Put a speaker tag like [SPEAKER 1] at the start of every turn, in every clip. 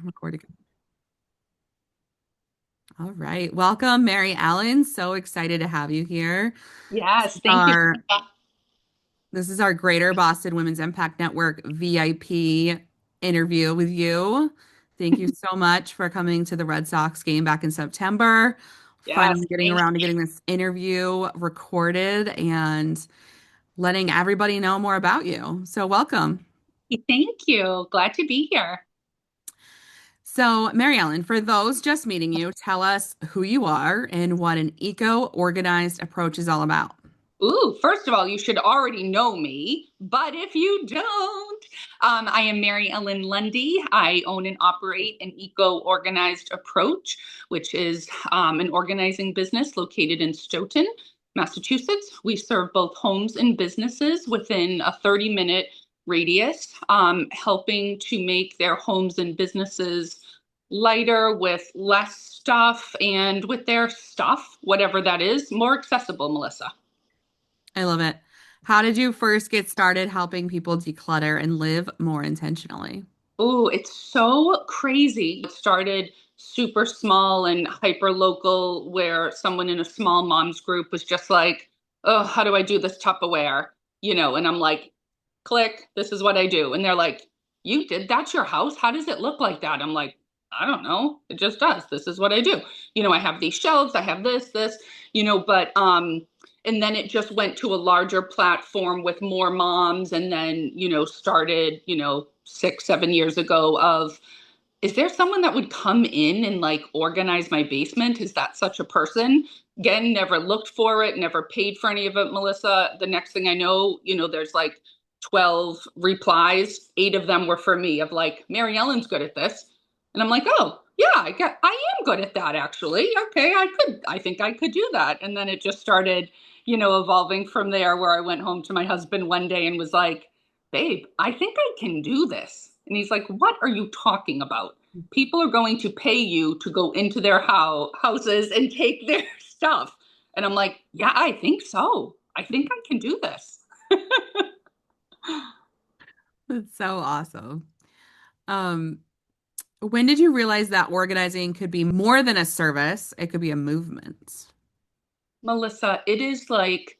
[SPEAKER 1] Recording. All right. Welcome, Mary Ellen. So excited to have you here. This
[SPEAKER 2] Yes,
[SPEAKER 1] is
[SPEAKER 2] thank you.
[SPEAKER 1] our this is our Greater Boston Women's Impact Network VIP interview with you. Thank you so much for coming to the Red Sox game back in September.
[SPEAKER 2] Yes,
[SPEAKER 1] Finally getting
[SPEAKER 2] thank
[SPEAKER 1] around to getting this interview recorded and letting everybody know more about you. So welcome.
[SPEAKER 2] you. Thank you. Glad to be here.
[SPEAKER 1] So, Mary Ellen, for those just meeting you, tell us who you are and what an eco-organized approach is all about.
[SPEAKER 2] Ooh, first of all, you should already know me, but if you don't, I am Mary Ellen Lundy. I own and operate an eco-organized approach, which is an organizing business located in Stoughton, Massachusetts. We serve both homes and businesses within a 30-minute radius, helping to make their homes and businesses lighter with less stuff and with their stuff, whatever that is, more accessible, Melissa.
[SPEAKER 1] I love it. How did you first get started helping people declutter and live more intentionally?
[SPEAKER 2] Oh, it's so crazy. It started super small and hyper local, where someone in a small moms group was just like, "Oh, how do I do this Tupperware?" And I'm like, "Click, this is what I do." And they're like, "You did that's your house? How does it look like that?" I'm like, "I don't know. It just does. This is what I do." I have these shelves, I have this, but and then it just went to a larger platform with more moms, and then started 6 7 years ago of, is there someone that would come in and like organize my basement? Is that such a person? Again, never looked for it, never paid for any of it, Melissa. The next thing I know, there's like 12 replies. 8 of them were for me, of like, Mary Ellen's good at this. And I'm like, oh, yeah, I am good at that actually. Okay, I think I could do that. And then it just started, evolving from there, where I went home to my husband one day and was like, babe, I think I can do this. And he's like, what are you talking about? People are going to pay you to go into their houses and take their stuff. And I'm like, yeah, I think so. I think I can do this.
[SPEAKER 1] That's so awesome. Um, when did you realize that organizing could be more than a service? It could be a movement.
[SPEAKER 2] Melissa, it is like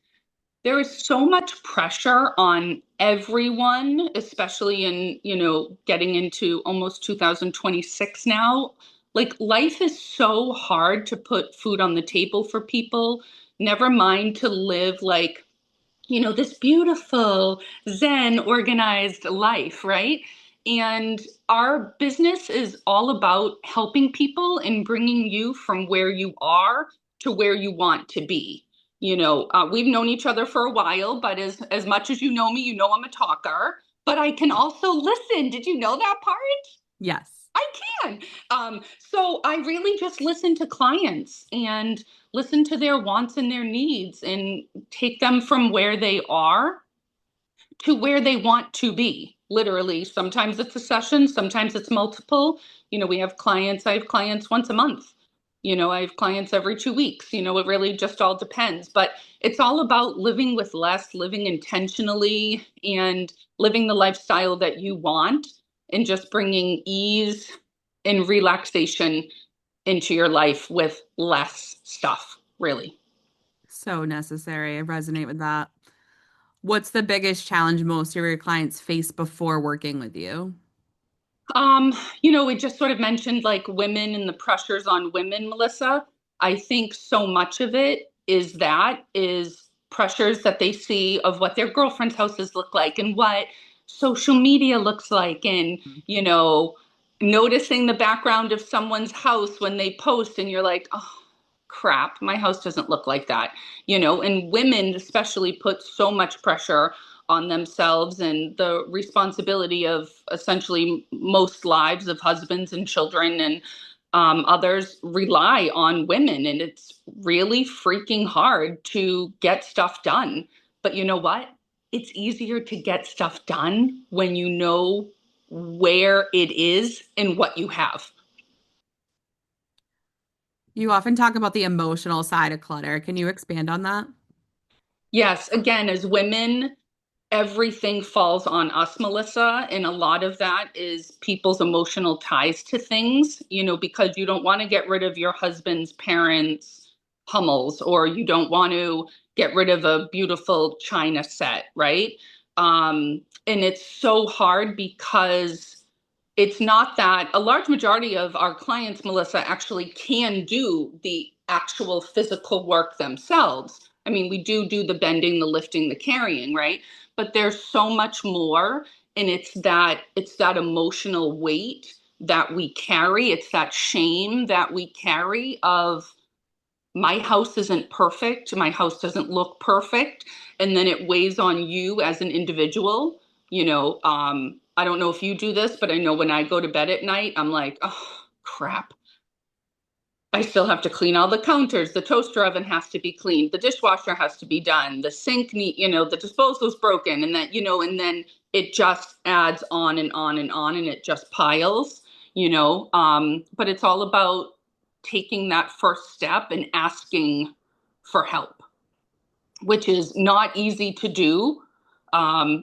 [SPEAKER 2] there is so much pressure on everyone, especially in, getting into almost 2026 now. Like life is so hard to put food on the table for people, never mind to live like, this beautiful Zen organized life, right? And our business is all about helping people and bringing you from where you are to where you want to be. We've known each other for a while, but as much as you know me, I'm a talker, but I can also listen. Did you know that part?
[SPEAKER 1] Yes.
[SPEAKER 2] I can. So I really just listen to clients and listen to their wants and their needs and take them from where they are to where they want to be. Literally, sometimes it's a session, sometimes it's multiple. I have clients once a month. I have clients every 2 weeks. It really just all depends. But it's all about living with less, living intentionally, and living the lifestyle that you want, and just bringing ease and relaxation into your life with less stuff, really.
[SPEAKER 1] So necessary. I resonate with that. What's the biggest challenge most of your clients face before working with you?
[SPEAKER 2] Um, we just sort of mentioned like women and the pressures on women, Melissa. I think so much of it is pressures that they see of what their girlfriends' houses look like and what social media looks like, and you know, noticing the background of someone's house when they post, and you're like, oh crap, my house doesn't look like that. And women especially put so much pressure on themselves, and the responsibility of essentially most lives of husbands and children and others rely on women. And it's really freaking hard to get stuff done. But you know what? It's easier to get stuff done when you know where it is and what you have.
[SPEAKER 1] You often talk about the emotional side of clutter. Can you expand on that?
[SPEAKER 2] Yes, again, as women, everything falls on us, Melissa. And a lot of that is people's emotional ties to things, because you don't want to get rid of your husband's parents' Hummels, or you don't want to get rid of a beautiful china set, right? And it's so hard because it's not that a large majority of our clients, Melissa, actually can do the actual physical work themselves. I mean, we do the bending, the lifting, the carrying, right? But there's so much more, and it's that emotional weight that we carry. It's that shame that we carry of my house isn't perfect, my house doesn't look perfect, and then it weighs on you as an individual. I don't know if you do this, but I know when I go to bed at night, I'm like, oh crap, I still have to clean all the counters. The toaster oven has to be cleaned. The dishwasher has to be done. The sink the disposal's broken, and then it just adds on and on and on, and it just piles. But it's all about taking that first step and asking for help, which is not easy to do.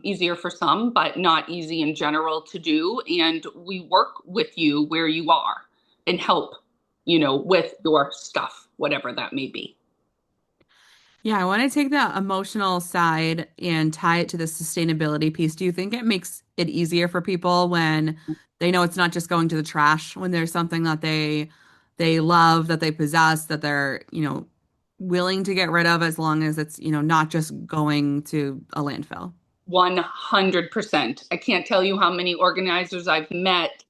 [SPEAKER 2] Easier for some, but not easy in general to do. And we work with you where you are and help, with your stuff, whatever that may be.
[SPEAKER 1] Yeah, I want to take the emotional side and tie it to the sustainability piece. Do you think it makes it easier for people when they know it's not just going to the trash, when there's something that they love, that they possess, that they're, willing to get rid of as long as it's, not just going to a landfill?
[SPEAKER 2] 100%. I can't tell you how many organizers I've met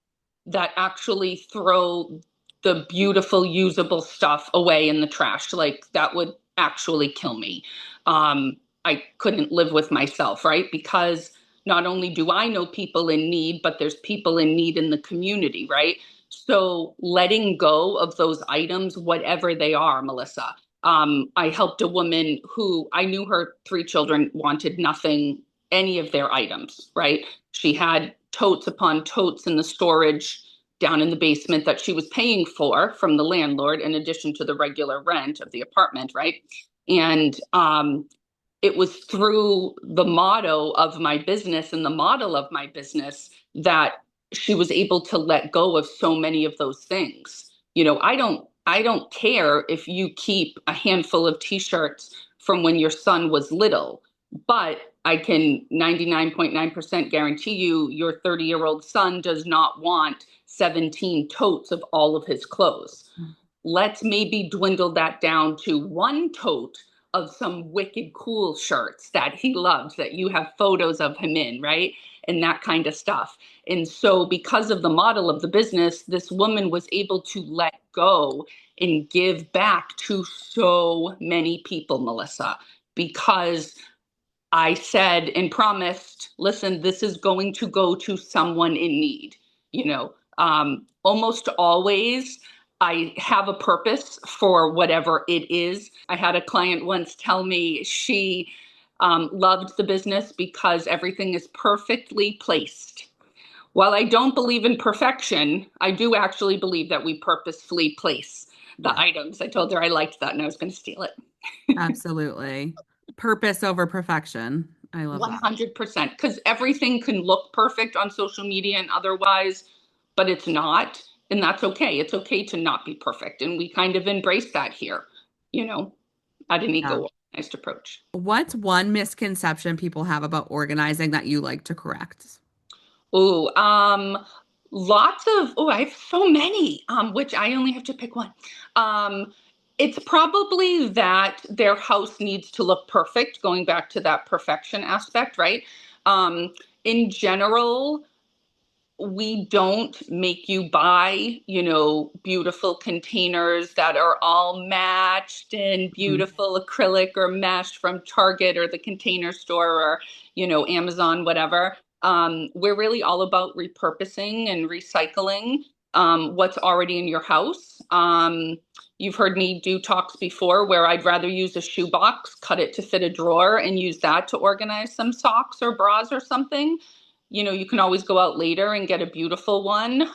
[SPEAKER 2] that actually throw the beautiful, usable stuff away in the trash. Like that would actually kill me. I couldn't live with myself, right? Because not only do I know people in need, but there's people in need in the community, right? So letting go of those items, whatever they are, Melissa. I helped a woman who I knew her three children wanted nothing, any of their items, right? She had totes upon totes in the storage down in the basement that she was paying for from the landlord, in addition to the regular rent of the apartment, right? And it was through the motto of my business and the model of my business that she was able to let go of so many of those things. I don't care if you keep a handful of t-shirts from when your son was little, but I can 99.9% guarantee you your 30-year-old son does not want 17 totes of all of his clothes. Let's maybe dwindle that down to one tote of some wicked cool shirts that he loves, that you have photos of him in, right? And that kind of stuff. And so, because of the model of the business, this woman was able to let go and give back to so many people, Melissa, because I said and promised, listen, this is going to go to someone in need. Almost always I have a purpose for whatever it is. I had a client once tell me she loved the business because everything is perfectly placed. While I don't believe in perfection, I do actually believe that we purposefully place the
[SPEAKER 1] Yeah,
[SPEAKER 2] items. I told her I liked that and I was going to steal it.
[SPEAKER 1] absolutely. Purpose over perfection. I love that.
[SPEAKER 2] 100%. Because everything can look perfect on social media and otherwise, but it's not. And that's okay. It's okay to not be perfect. And we kind of embrace that here, you know, at an
[SPEAKER 1] Yeah.
[SPEAKER 2] ego organized approach.
[SPEAKER 1] What's one misconception people have about organizing that you like to correct?
[SPEAKER 2] Oh, I have so many, which I only have to pick one. Um, it's probably that their house needs to look perfect, going back to that perfection aspect, right? In general, we don't make you buy, beautiful containers that are all matched and
[SPEAKER 1] Mhm.
[SPEAKER 2] beautiful acrylic or mesh from Target or the Container Store or, Amazon, whatever. We're really all about repurposing and recycling what's already in your house. You've heard me do talks before where I'd rather use a shoebox, cut it to fit a drawer, and use that to organize some socks or bras or something. You can always go out later and get a beautiful one.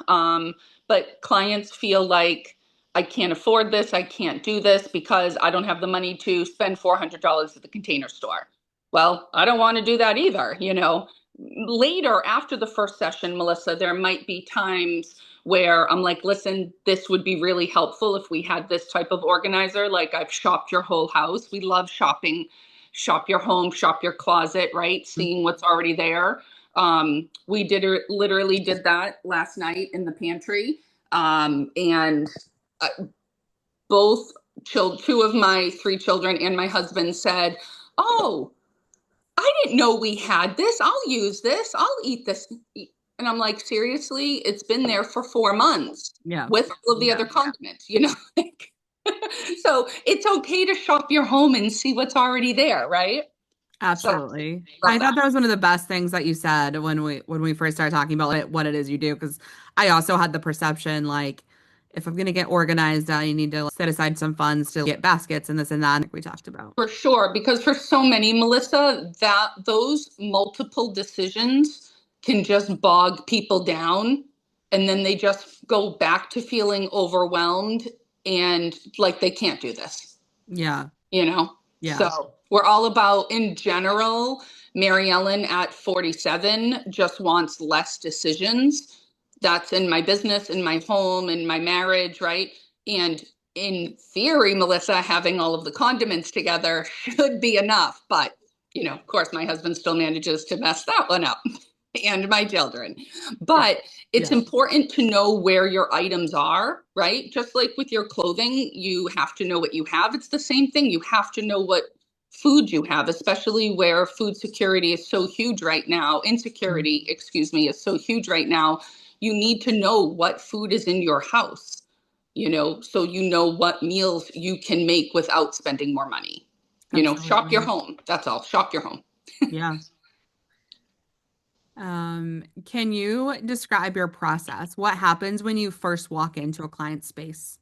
[SPEAKER 2] But clients feel like I can't afford this, I can't do this because I don't have the money to spend $400 at the Container Store. Well, I don't want to do that either. Later, after the first session, Melissa, there might be times where I'm like, listen, this would be really helpful if we had this type of organizer. Like, I've shopped your whole house. We love shopping, shop your home, shop your closet, right? Seeing what's already there. We literally did that last night in the pantry. And both two of my three children and my husband said, "Oh, I didn't know we had this. I'll use this. I'll eat this." And I'm like, seriously, it's been there for 4 months
[SPEAKER 1] Yeah,
[SPEAKER 2] with all of the other condiments. So it's okay to shop your home and see what's already there, right? So
[SPEAKER 1] absolutely.
[SPEAKER 2] love
[SPEAKER 1] I thought
[SPEAKER 2] that.
[SPEAKER 1] that was one of the best things that you said when we first started talking about what it is you do, because I also had the perception like if I'm gonna get organized, I need to set aside some funds to get baskets and this and that like we talked about.
[SPEAKER 2] For sure, because for so many, Melissa, that those multiple decisions can just bog people down, and then they just go back to feeling overwhelmed and like they can't do this,
[SPEAKER 1] Yeah,
[SPEAKER 2] you know?
[SPEAKER 1] yeah,
[SPEAKER 2] So we're all about, in general, Mary Ellen at 47 just wants less decisions. That's in my business, in my home, in my marriage, right? And in theory, Melissa, having all of the condiments together should be enough. But, of course, my husband still manages to mess that one up and my children.
[SPEAKER 1] yeah,
[SPEAKER 2] But it's
[SPEAKER 1] yeah,
[SPEAKER 2] important to know where your items are, right? Just like with your clothing, you have to know what you have. It's the same thing. You have to know what food you have, especially where food security is so huge right now.
[SPEAKER 1] mm,
[SPEAKER 2] Insecurity, excuse me, is so huge right now. You need to know what food is in your house, so you know what meals you can make without spending more money. Shop your
[SPEAKER 1] absolutely.
[SPEAKER 2] home. That's all. Shop your home.
[SPEAKER 1] Yeah. Can you describe your process? What happens when you first walk into a client space?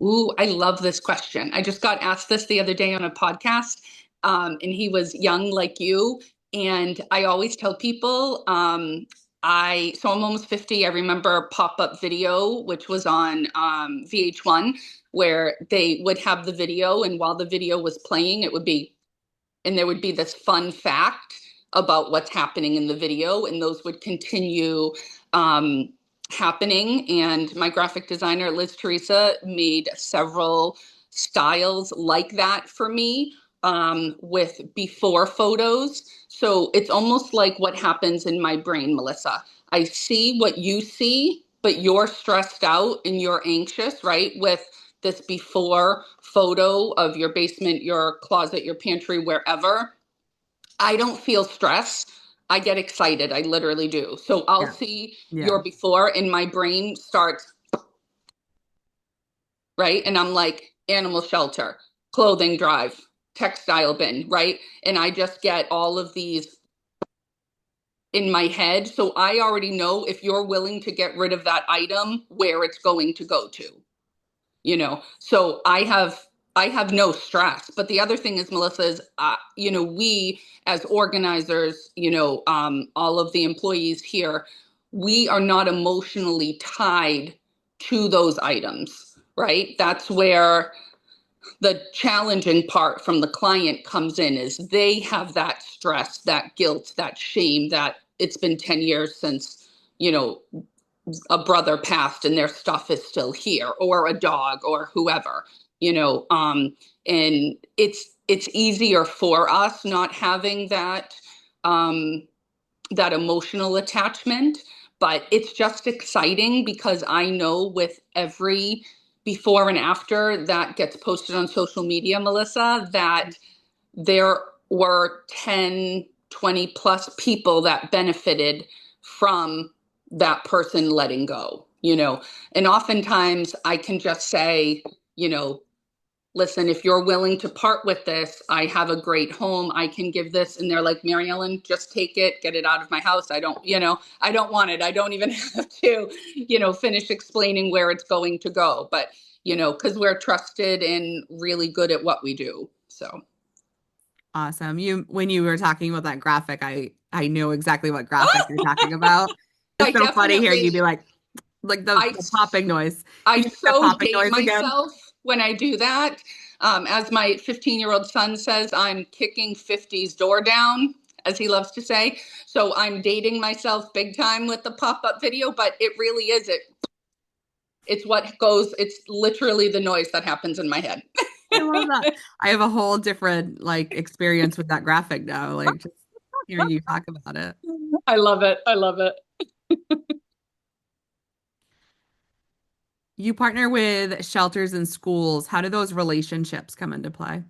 [SPEAKER 2] Ooh, I love this question. I just got asked this the other day on a podcast, and he was young like you. And I always tell people, I'm almost 50. I remember pop-up video, which was on VH1, where they would have the video, and while the video was playing, and there would be this fun fact about what's happening in the video, and those would continue um, happening. And my graphic designer, Liz Teresa, made several styles like that for me with before photos. So it's almost like what happens in my brain, Melissa. I see what you see, but you're stressed out and you're anxious, right? With this before photo of your basement, your closet, your pantry, wherever. I don't feel stress. I get excited. I literally do. So I'll
[SPEAKER 1] Yeah,
[SPEAKER 2] see
[SPEAKER 1] yeah,
[SPEAKER 2] your before and my brain starts, right? And I'm like, animal shelter, clothing drive, textile bin, right? And I just get all of these in my head. So I already know if you're willing to get rid of that item, where it's going to go to. So I have no stress. But the other thing is, Melissa, is we as organizers, all of the employees here, we are not emotionally tied to those items, right? That's where the challenging part from the client comes in, is they have that stress, that guilt, that shame, that it's been 10 years since you know a brother passed and their stuff is still here, or a dog, or whoever, and it's easier for us not having that emotional attachment. But it's just exciting because I know with every before and after that gets posted on social media, Melissa, that there were 10, 20 plus people that benefited from that person letting go. And oftentimes I can just say, you know, listen, if you're willing to part with this, I have a great home. I can give this. And they're like, Mary Ellen, just take it, get it out of my house. I don't want it. I don't even have to, finish explaining where it's going to go. But, because we're trusted and really good at what we do. So.
[SPEAKER 1] awesome. When you were talking about that graphic, I knew exactly what graphic you're talking about.
[SPEAKER 2] I
[SPEAKER 1] It's so funny hearing you be
[SPEAKER 2] definitely,
[SPEAKER 1] like the
[SPEAKER 2] I,
[SPEAKER 1] the popping noise.
[SPEAKER 2] I
[SPEAKER 1] Can you make that
[SPEAKER 2] so
[SPEAKER 1] popping
[SPEAKER 2] date
[SPEAKER 1] noise again?
[SPEAKER 2] myself when I do that. As my 15-year-old son says, I'm kicking 50's door down, as he loves to say. So I'm dating myself big time with the pop-up video, but it really is it's what goes, it's literally the noise that happens in my head.
[SPEAKER 1] I love that. I have a whole different like experience with that graphic now, like just hearing you talk about it.
[SPEAKER 2] I love it. I love it.
[SPEAKER 1] You partner with shelters and schools. How do those relationships come into play?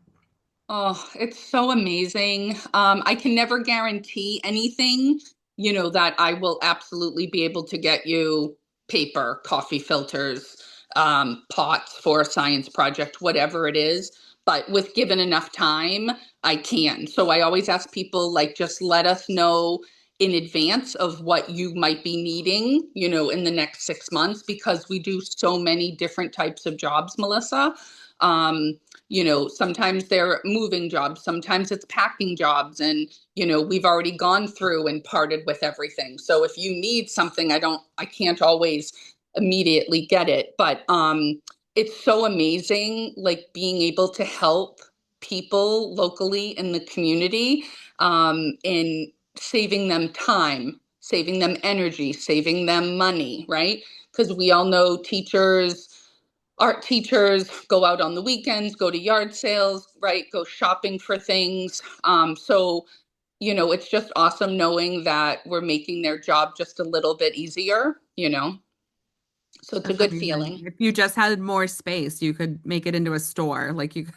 [SPEAKER 2] Oh, it's so amazing. I can never guarantee anything, that I will absolutely be able to get you paper, coffee filters, pots for a science project, whatever it is. But with given enough time, I can. So I always ask people, like, just let us know in advance of what you might be needing, in the next 6 months, because we do so many different types of jobs, Melissa. Um, sometimes they're moving jobs, sometimes it's packing jobs, and we've already gone through and parted with everything. So if you need something, I can't always immediately get it, but it's so amazing, like being able to help people locally in the community, in saving them time, saving them energy, saving them money, right? Because we all know art teachers go out on the weekends, go to yard sales, right? Go shopping for things. It's just awesome knowing that we're making their job just a little bit easier. So it's a
[SPEAKER 1] That's
[SPEAKER 2] good
[SPEAKER 1] amazing.
[SPEAKER 2] feeling.
[SPEAKER 1] If you just had more space, you could make it into a store. Like you could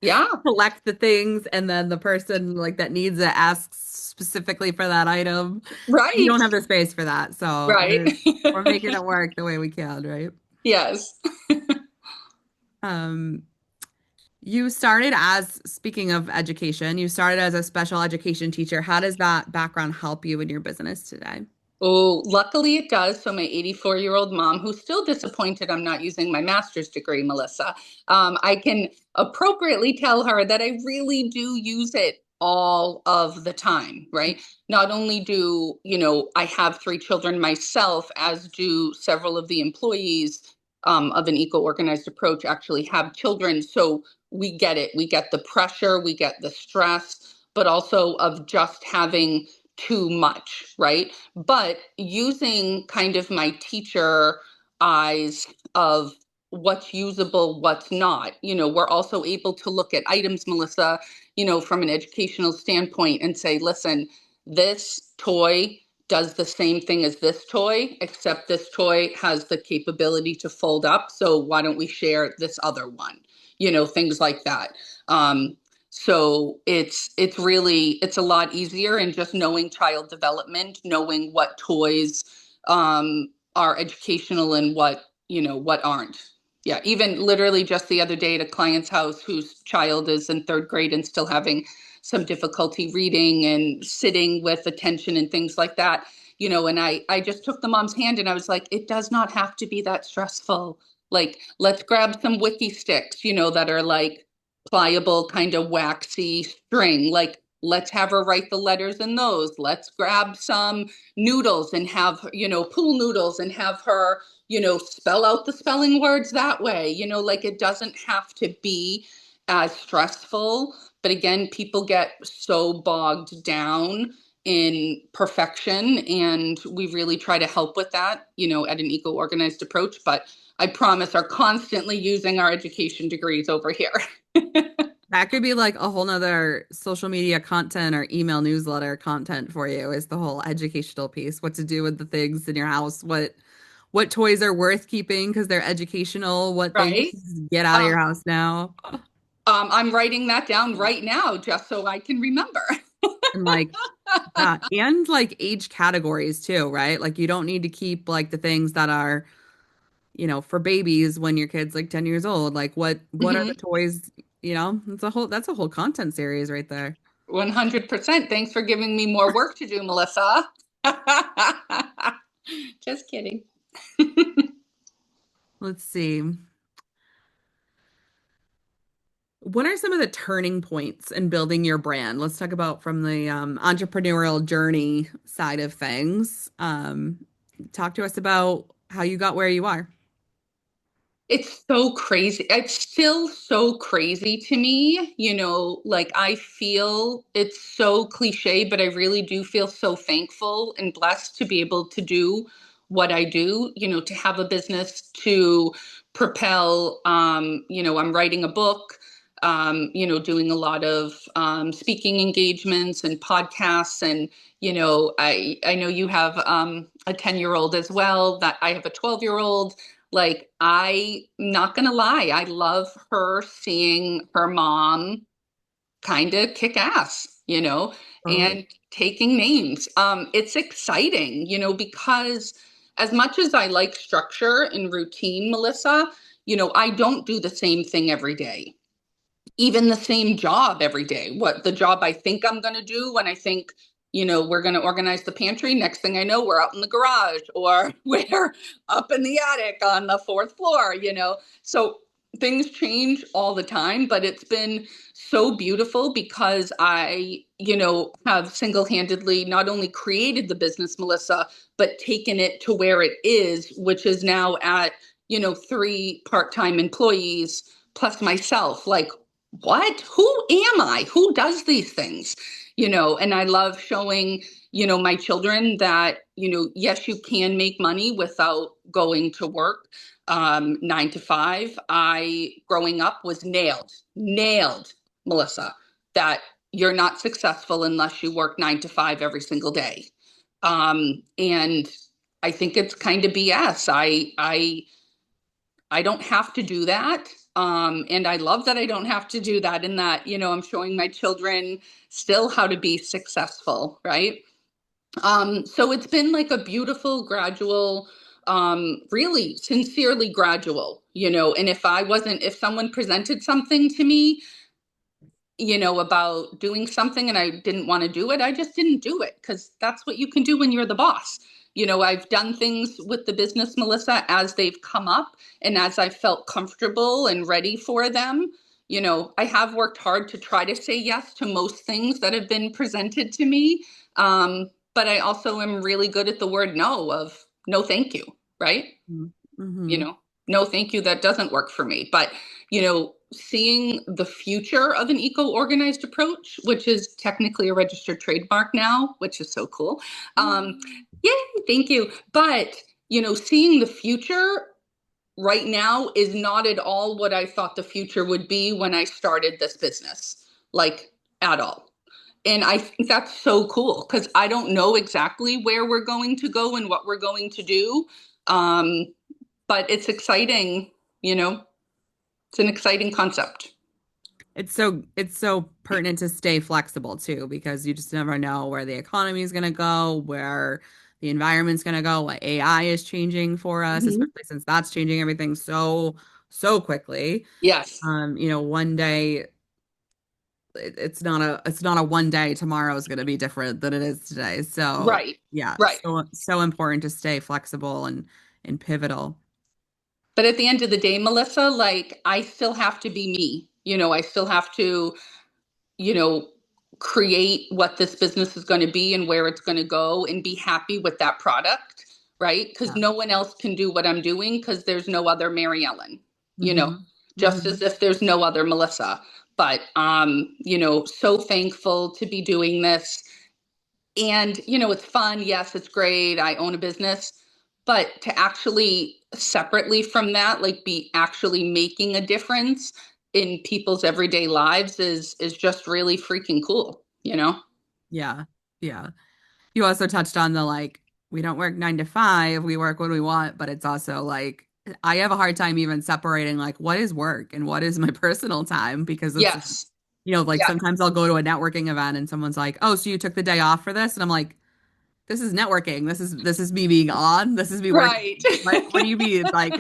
[SPEAKER 2] Yeah,
[SPEAKER 1] collect the things and then the person like that needs it asks specifically for that item. We
[SPEAKER 2] right,
[SPEAKER 1] don't have the space for that. So
[SPEAKER 2] right.
[SPEAKER 1] we're making it work the way we can, right?
[SPEAKER 2] Yes.
[SPEAKER 1] Um, you started as, speaking of education, you started as a special education teacher. How does that background help you in your business today?
[SPEAKER 2] Oh, luckily it does. So my 84-year-old mom, who's still disappointed I'm not using my master's degree, Melissa, I can appropriately tell her that I really do use it all of the time, right? Not only do, I have three children myself, as do several of the employees of an eco-organized approach actually have children. So we get it. We get the pressure, we get the stress, but also of just having too much, right? But using kind of my teacher eyes of what's usable, what's not, we're also able to look at items, Melissa, from an educational standpoint and say, listen, this toy does the same thing as this toy, except this toy has the capability to fold up. So why don't we share this other one? Things like that. So it's a lot easier, and just knowing child development, knowing what toys are educational and what aren't. Yeah, even literally just the other day at a client's house whose child is in third grade and still having some difficulty reading and sitting with attention and things like that. And I just took the mom's hand and I was like, it does not have to be that stressful. Like, let's grab some wiki sticks, that are like pliable, kind of waxy string. Like, let's have her write the letters in those. Let's grab some noodles and have, pool noodles and have her, spell out the spelling words that way. Like, it doesn't have to be as stressful. But again, people get so bogged down in perfection, and we really try to help with that, at an eco organized approach. But I promise are constantly using our education degrees over here.
[SPEAKER 1] That could be like a whole nother social media content or email newsletter content for you is the whole educational piece. What to do with the things in your house, what toys are worth keeping because they're educational, what things
[SPEAKER 2] Right?
[SPEAKER 1] get out of
[SPEAKER 2] Um,
[SPEAKER 1] your house now.
[SPEAKER 2] I'm writing that down right now just so I can remember.
[SPEAKER 1] And like yeah, and like age categories too, right? Like you don't need to keep like the things that are, for babies when your kid's like 10 years old. Like what are the
[SPEAKER 2] Mhm.
[SPEAKER 1] toys, that's a whole content series right there.
[SPEAKER 2] 100%. Thanks for giving me more work to do, Melissa. Just kidding.
[SPEAKER 1] Let's see. What are some of the turning points in building your brand? Let's talk about from the entrepreneurial journey side of things. Talk to us about how you got where you are.
[SPEAKER 2] It's so crazy. It's still so crazy to me. Like I feel it's so cliche, but I really do feel so thankful and blessed to be able to do what I do, to have a business to propel. I'm writing a book, doing a lot of speaking engagements and podcasts. And, I know you have a 10-year-old as well, that I have a 12-year-old. Like, I'm not gonna lie, I love her seeing her mom kind of kick ass,
[SPEAKER 1] Totally.
[SPEAKER 2] and taking names. It's exciting, because as much as I like structure and routine, Melissa, I don't do the same thing every day, even the same job every day. What the job I think I'm going to do when I think, we're going to organize the pantry. Next thing I know, we're out in the garage or we're up in the attic on the fourth floor, So things change all the time, but it's been so beautiful because I, have single handedly not only created the business, Melissa, but taken it to where it is, which is now at, three part-time employees plus myself. Like, what? Who am I? Who does these things? And I love showing, my children that, yes, you can make money without going to work 9 to 5. I, growing up, was nailed, Melissa, that you're not successful unless you work 9 to 5 every single day. And I think it's kind of BS. I don't have to do that. And I love that I don't have to do that, and that, I'm showing my children still how to be successful, right? So it's been like a beautiful, gradual, really sincerely gradual, and if someone presented something to me, about doing something and I didn't want to do it, I just didn't do it because that's what you can do when you're the boss. I've done things with the business, Melissa, as they've come up and as I felt comfortable and ready for them. I have worked hard to try to say yes to most things that have been presented to me. But I also am really good at the word no, of no, thank you, right? you
[SPEAKER 1] Mm-hmm.
[SPEAKER 2] know, no, thank you, that doesn't work for me. But, seeing the future of an eco-organized approach, which is technically a registered trademark now, which is so cool. Yay, thank you. But, seeing the future right now is not at all what I thought the future would be when I started this business, like at all. And I think that's so cool because I don't know exactly where we're going to go and what we're going to do. Um, but it's exciting, you know, it's an exciting concept.
[SPEAKER 1] It's so pertinent to stay flexible too, because you just never know where the economy is going to go, where the environment's going to go, what AI is changing for us,
[SPEAKER 2] Mhm.
[SPEAKER 1] especially since that's changing everything so quickly.
[SPEAKER 2] Yes.
[SPEAKER 1] One day it's not a one day tomorrow is going to be different than it is today. So
[SPEAKER 2] Right.
[SPEAKER 1] yeah,
[SPEAKER 2] Right.
[SPEAKER 1] so important to stay flexible and pivotal.
[SPEAKER 2] But at the end of the day, Melissa, like I still have to be me. I still have to, you know, create what this business is going to be and where it's going to go and be happy with that product, right? Because
[SPEAKER 1] Yeah.
[SPEAKER 2] no one else can do what I'm doing because there's no other Mary Ellen, you know,
[SPEAKER 1] Hmm.
[SPEAKER 2] just
[SPEAKER 1] Hmm.
[SPEAKER 2] as if there's no other Melissa. But so thankful to be doing this. And, it's fun. Yes, it's great. I own a business. But to actually separately from that, like be actually making a difference in people's everyday lives is just really freaking cool.
[SPEAKER 1] Yeah. Yeah. You also touched on the like, we don't work 9 to 5, we work when we want, but it's also like, I have a hard time even separating like what is work and what is my personal time because it's,
[SPEAKER 2] Yes.
[SPEAKER 1] like
[SPEAKER 2] Yeah.
[SPEAKER 1] sometimes I'll go to a networking event and someone's like, "Oh, so you took the day off for this?" And I'm like, "This is networking. This is me being on. This is me working.
[SPEAKER 2] Right.
[SPEAKER 1] What do you mean? Like,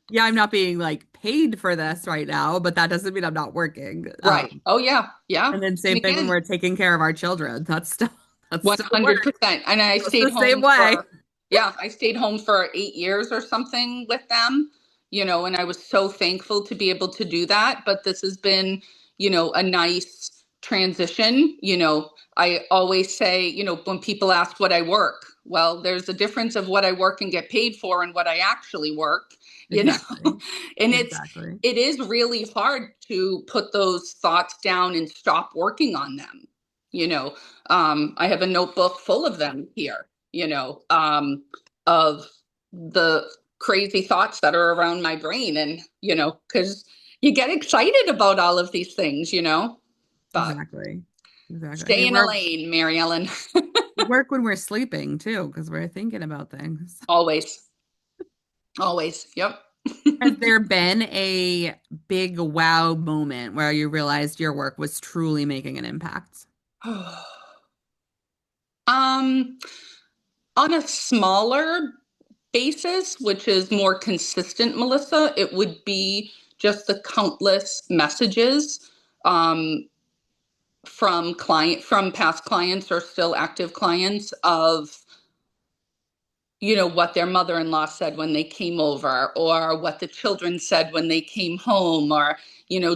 [SPEAKER 1] yeah, I'm not being like paid for this right now, but that doesn't mean I'm not working."
[SPEAKER 2] Right. Oh yeah. Yeah.
[SPEAKER 1] And then
[SPEAKER 2] And
[SPEAKER 1] same thing when
[SPEAKER 2] again,
[SPEAKER 1] we're taking care of our children. That's still work.
[SPEAKER 2] 100%. And I
[SPEAKER 1] Just
[SPEAKER 2] stayed
[SPEAKER 1] the same
[SPEAKER 2] home
[SPEAKER 1] way.
[SPEAKER 2] for, yeah, I stayed home for 8 years or something with them, and I was so thankful to be able to do that. But this has been, a nice transition. I always say, when people ask what I work, well, there's a difference of what I work and get paid for and what I actually work. you know?
[SPEAKER 1] Exactly.
[SPEAKER 2] And
[SPEAKER 1] Exactly.
[SPEAKER 2] it is really hard to put those thoughts down and stop working on them. You know, I have a notebook full of them here, of the crazy thoughts that are around my brain. And, because you get excited about all of these things, but
[SPEAKER 1] Exactly. Exactly. I
[SPEAKER 2] stay
[SPEAKER 1] mean,
[SPEAKER 2] in a lane, Mary Ellen.
[SPEAKER 1] we work when we're sleeping too, because we're thinking about things.
[SPEAKER 2] Always, always. Yep.
[SPEAKER 1] Has there been a big wow moment where you realized your work was truly making an impact?
[SPEAKER 2] um, on a smaller basis, which is more consistent, Melissa, it would be just the countless messages um, from past clients or still active clients of what their mother-in-law said when they came over, or what the children said when they came home, or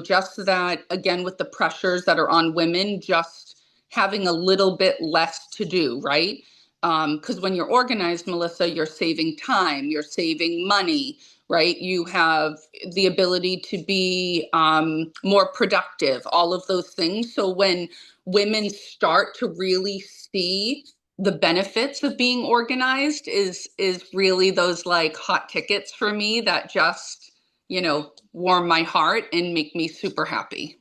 [SPEAKER 2] just that, again, with the pressures that are on women, just having a little bit less to do, right? Because when you're organized, Melissa, you're saving time, you're saving money, right? You have the ability to be more productive, all of those things. So when women start to really see the benefits of being organized, is really those like hot tickets for me that just warm my heart and make me super happy.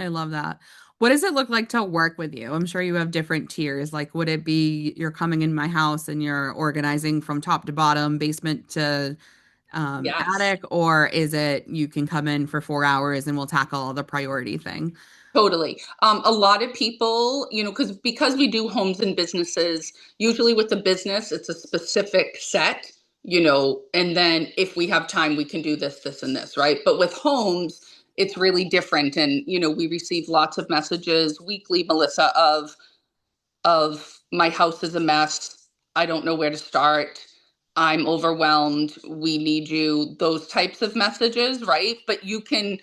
[SPEAKER 1] I love that. What does it look like to work with you? I'm sure you have different tiers. Like, would it be you're coming in my house and you're organizing from top to bottom, basement to
[SPEAKER 2] Yes.
[SPEAKER 1] attic, or is it you can come in for 4 hours and we'll tackle all the priority thing?
[SPEAKER 2] Totally. A lot of people, because we do homes and businesses, usually with the business, it's a specific set, and then if we have time, we can do this, this, and this, right? But with homes, it's really different. And, we receive lots of messages weekly, Melissa, of my house is a mess. I don't know where to start. I'm overwhelmed. We need you. Those types of messages, right? But you can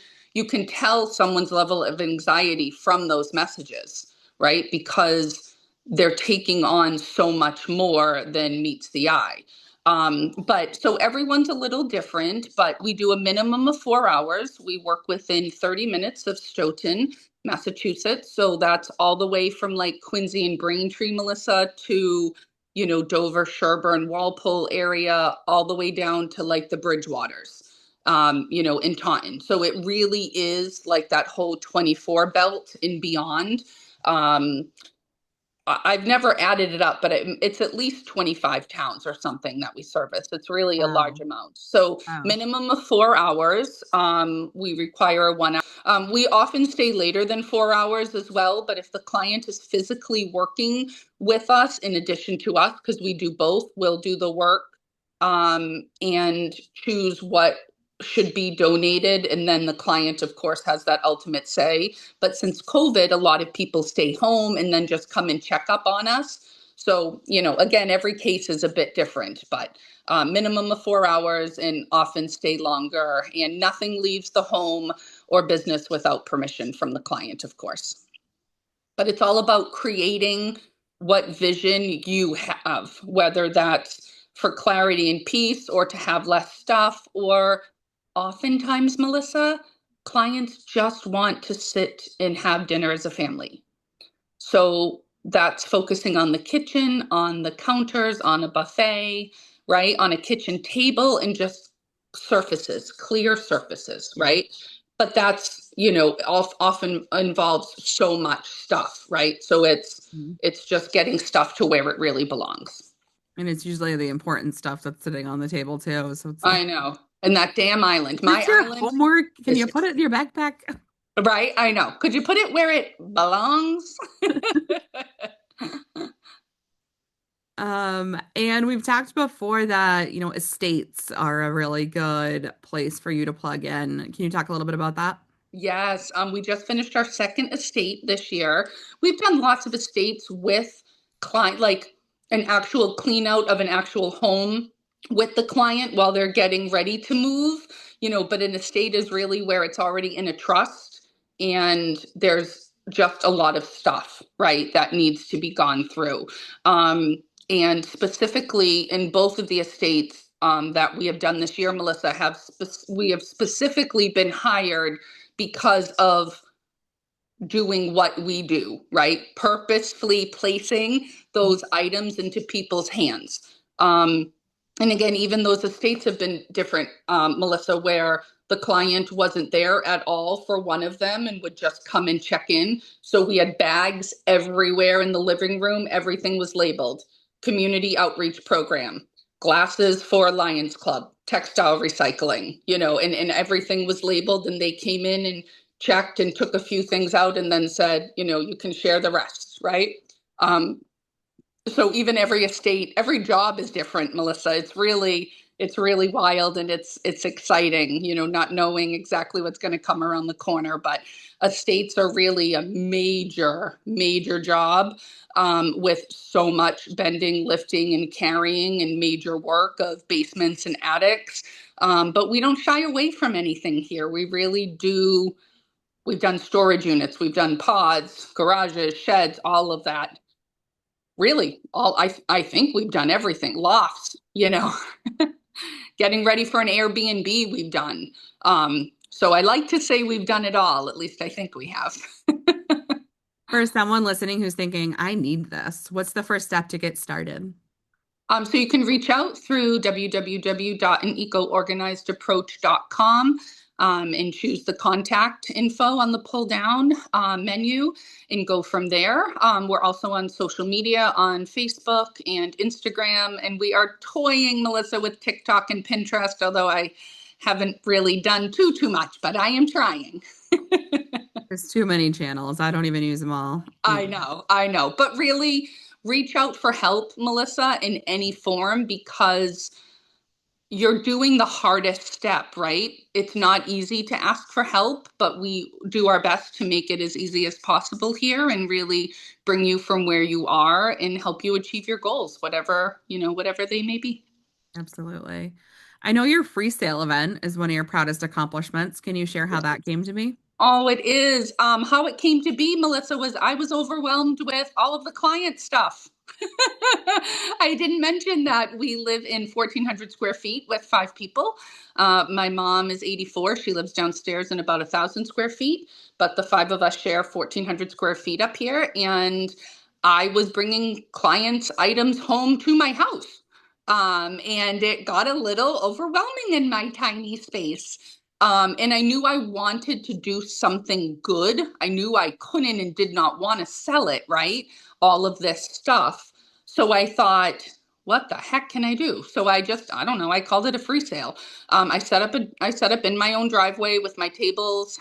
[SPEAKER 2] tell someone's level of anxiety from those messages, right? Because they're taking on so much more than meets the eye. But so everyone's a little different, but we do a minimum of 4 hours. We work within 30 minutes of Stoughton, Massachusetts. So that's all the way from like Quincy and Braintree, Melissa, to, Dover, Sherburne, Walpole area, all the way down to like the Bridgewaters, in Taunton. So it really is like that whole 24 belt and beyond. Um, I've never added it up, but it's at least 25 towns or something that we service. It's really a large
[SPEAKER 1] Wow.
[SPEAKER 2] amount. So
[SPEAKER 1] Wow.
[SPEAKER 2] minimum of 4 hours. We require 1 hour. We often stay later than 4 hours as well, but if the client is physically working with us, in addition to us, because we do both, we'll do the work and choose what should be donated. And then the client, of course, has that ultimate say. But since COVID, a lot of people stay home and then just come and check up on us. So, again, every case is a bit different, but minimum of 4 hours and often stay longer. And nothing leaves the home or business without permission from the client, of course. But it's all about creating what vision you have, whether that's for clarity and peace or to have less stuff, or oftentimes, Melissa, clients just want to sit and have dinner as a family. So that's focusing on the kitchen, on the counters, on a buffet, right? On a kitchen table and just surfaces, clear surfaces,
[SPEAKER 1] Yeah.
[SPEAKER 2] right? But that's, often involves so much stuff, right? So
[SPEAKER 1] Mhm.
[SPEAKER 2] it's just getting stuff to where it really belongs.
[SPEAKER 1] And it's usually the important stuff that's sitting on the table too. So it's like,
[SPEAKER 2] I know. And that damn island, my
[SPEAKER 1] that's your
[SPEAKER 2] island
[SPEAKER 1] homework. Can
[SPEAKER 2] is
[SPEAKER 1] you put it in your backpack?
[SPEAKER 2] right. I know. Could you put it where it belongs?
[SPEAKER 1] And we've talked before that, estates are a really good place for you to plug in. Can you talk a little bit about that?
[SPEAKER 2] Yes, we just finished our second estate this year. We've done lots of estates with client, like an actual clean out of an actual home with the client while they're getting ready to move, but an estate is really where it's already in a trust and there's just a lot of stuff, right, that needs to be gone through. And specifically in both of the estates, that we have done this year, Melissa, we have specifically been hired because of doing what we do, right? Purposefully placing those items into people's hands. And again, even those estates have been different, Melissa, where the client wasn't there at all for one of them and would just come and check in. So we had bags everywhere in the living room. Everything was labeled community outreach program, glasses for Lions Club, textile recycling, and everything was labeled. And they came in and checked and took a few things out and then said, you can share the rest, right? Um, so even every estate, every job is different, Melissa. It's really wild, and it's exciting, not knowing exactly what's going to come around the corner. But estates are really a major, major job, with so much bending, lifting, and carrying, and major work of basements and attics. But we don't shy away from anything here. We really do. We've done storage units, we've done pods, garages, sheds, all of that. Really, I think we've done everything. Lofts, getting ready for an Airbnb, we've done. So I like to say we've done it all. At least I think we have.
[SPEAKER 1] For someone listening who's thinking, I need this, what's the first step to get started?
[SPEAKER 2] So you can reach out through www.anecoorganizedapproach.com, and choose the contact info on the pull down menu and go from there. We're also on social media on Facebook and Instagram, and we are toying, Melissa, with TikTok and Pinterest, although I haven't really done too much, but I am trying.
[SPEAKER 1] There's too many channels. I don't even use them all. Yeah,
[SPEAKER 2] I know. But really reach out for help, Melissa, in any form, because you're doing the hardest step, right? It's not easy to ask for help, but we do our best to make it as easy as possible here and really bring you from where you are and help you achieve your goals, whatever they may be.
[SPEAKER 1] absolutely. I know your free sale event is one of your proudest accomplishments. Can you share how that came to be?
[SPEAKER 2] Oh, it is. How it came to be, Melissa, was I was overwhelmed with all of the client stuff. I didn't mention that we live in 1,400 square feet with 5 people. My mom is 84. She lives downstairs in about 1,000 square feet, but the 5 of us share 1,400 square feet up here. And I was bringing clients' items home to my house. And it got a little overwhelming in my tiny space. And I knew I wanted to do something good. I knew I couldn't and did not want to sell it, right? All of this stuff. So I thought, what the heck can I do? So I don't know, I called it a free sale. I set up in my own driveway with my tables,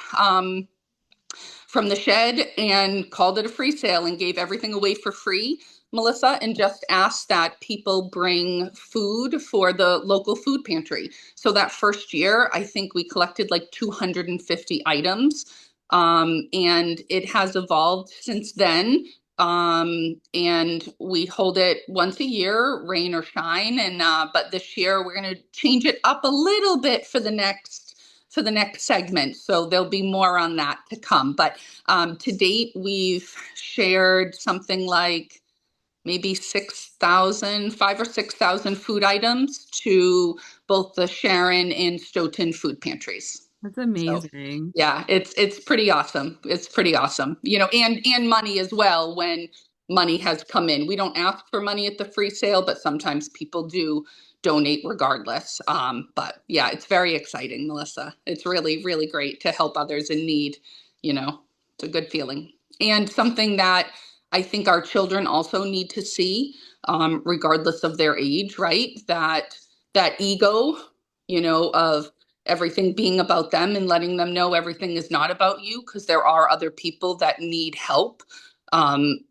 [SPEAKER 2] from the shed, and called it a free sale and gave everything away for free, Melissa, and just asked that people bring food for the local food pantry. So that first year, I think we collected like 250 items. And it has evolved since then. And we hold it once a year, rain or shine. And but this year we're going to change it up a little bit for the next segment. So there'll be more on that to come. But to date, we've shared something like maybe 6,000, 5 or 6,000 food items to both the Sharon and Stoughton food pantries.
[SPEAKER 1] That's
[SPEAKER 2] So
[SPEAKER 1] amazing.
[SPEAKER 2] yeah, it's pretty awesome. It's pretty awesome. And money as well when money has come in. We don't ask for money at the free sale, but sometimes people do donate regardless. But yeah, it's very exciting, Melissa. It's really, really great to help others in need. It's a good feeling. And something that I think our children also need to see, regardless of their age, right? That ego, of everything being about them, and letting them know everything is not about you, because there are other people that need help,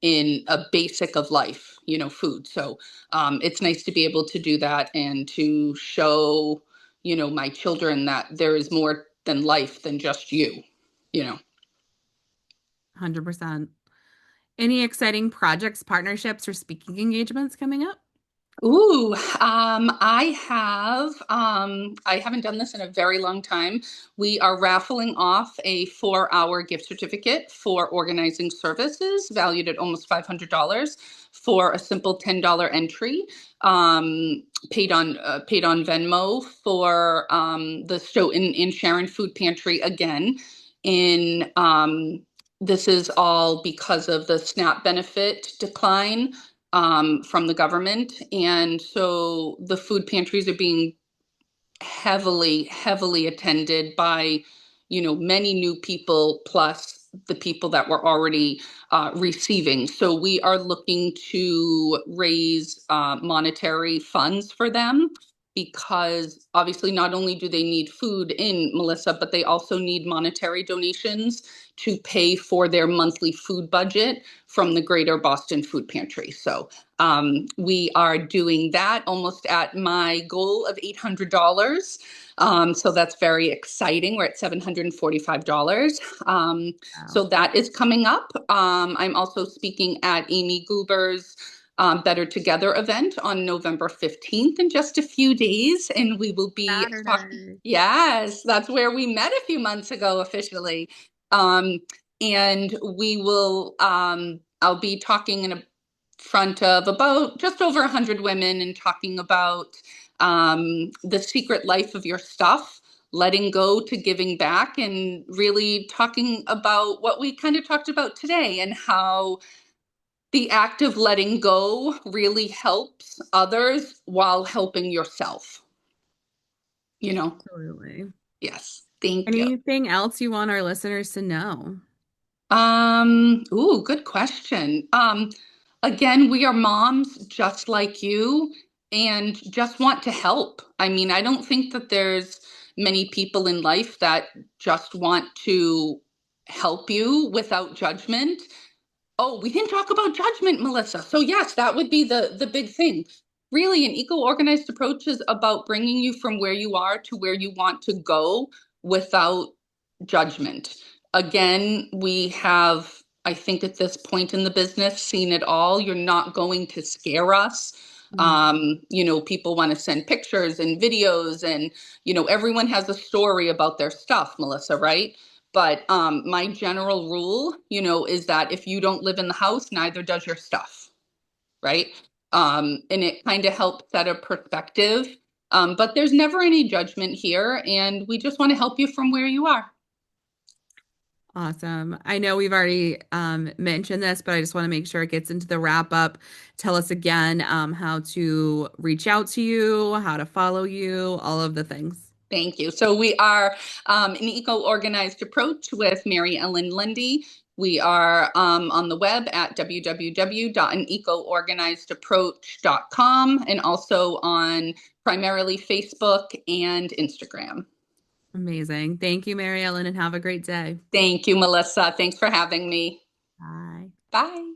[SPEAKER 2] in a basic of life, food. So it's nice to be able to do that and to show, my children that there is more than life than just you, you know.
[SPEAKER 1] 100%. Any exciting projects, partnerships, or speaking engagements coming up?
[SPEAKER 2] I haven't done this in a very long time. We are raffling off a 4-hour gift certificate for organizing services valued at almost $500 for a simple $10 entry, paid on Venmo for the Stoughton and Sharon Food Pantry again. In This is all because of the SNAP benefit decline from the government. And so the food pantries are being heavily attended by, many new people plus the people that were already receiving. So we are looking to raise monetary funds for them because obviously not only do they need food in Melissa, but they also need monetary donations to pay for their monthly food budget from the Greater Boston Food Pantry. So we are doing that almost at my goal of $800. So that's very exciting. We're at $745.
[SPEAKER 1] Wow.
[SPEAKER 2] So that is coming up. I'm also speaking at Amy Goober's Better Together event on November 15th in just a few days. And we will be talking.
[SPEAKER 1] Saturday.
[SPEAKER 2] Yes, that's where we met a few months ago officially. Um, and I'll be talking in a front of about just over 100 women and talking about the secret life of your stuff, letting go to giving back, and really talking about what we kind of talked about today and how the act of letting go really helps others while helping yourself. You know,
[SPEAKER 1] Absolutely.
[SPEAKER 2] yes, thank you.
[SPEAKER 1] Anything else you want our listeners to know?
[SPEAKER 2] Good question. Again, we are moms just like you and just want to help. I mean, I don't think that there's many people in life that just want to help you without judgment. Oh, we didn't talk about judgment, Melissa. So yes, that would be the big thing. Really, an eco-organized approach is about bringing you from where you are to where you want to go without judgment. Again, we have, I think at this point in the business, seen it all. You're not going to scare us.
[SPEAKER 1] Mhm.
[SPEAKER 2] People want to send pictures and videos, and everyone has a story about their stuff, Melissa, right? But my general rule, is that if you don't live in the house, neither does your stuff, right? And it kind of helps set a perspective. But there's never any judgment here, and we just want to help you from where you are.
[SPEAKER 1] Awesome. I know we've already mentioned this, but I just want to make sure it gets into the wrap up. Tell us again how to reach out to you, how to follow you, all of the things.
[SPEAKER 2] Thank you. So we are an eco-organized approach with Mary Ellen Lundy. We are on the web at www.anecoorganizedapproach.com and also on primarily Facebook and Instagram.
[SPEAKER 1] Amazing. Thank you, Mary Ellen, and have a great day.
[SPEAKER 2] Thank you, Melissa. Thanks for having me.
[SPEAKER 1] Bye.
[SPEAKER 2] Bye.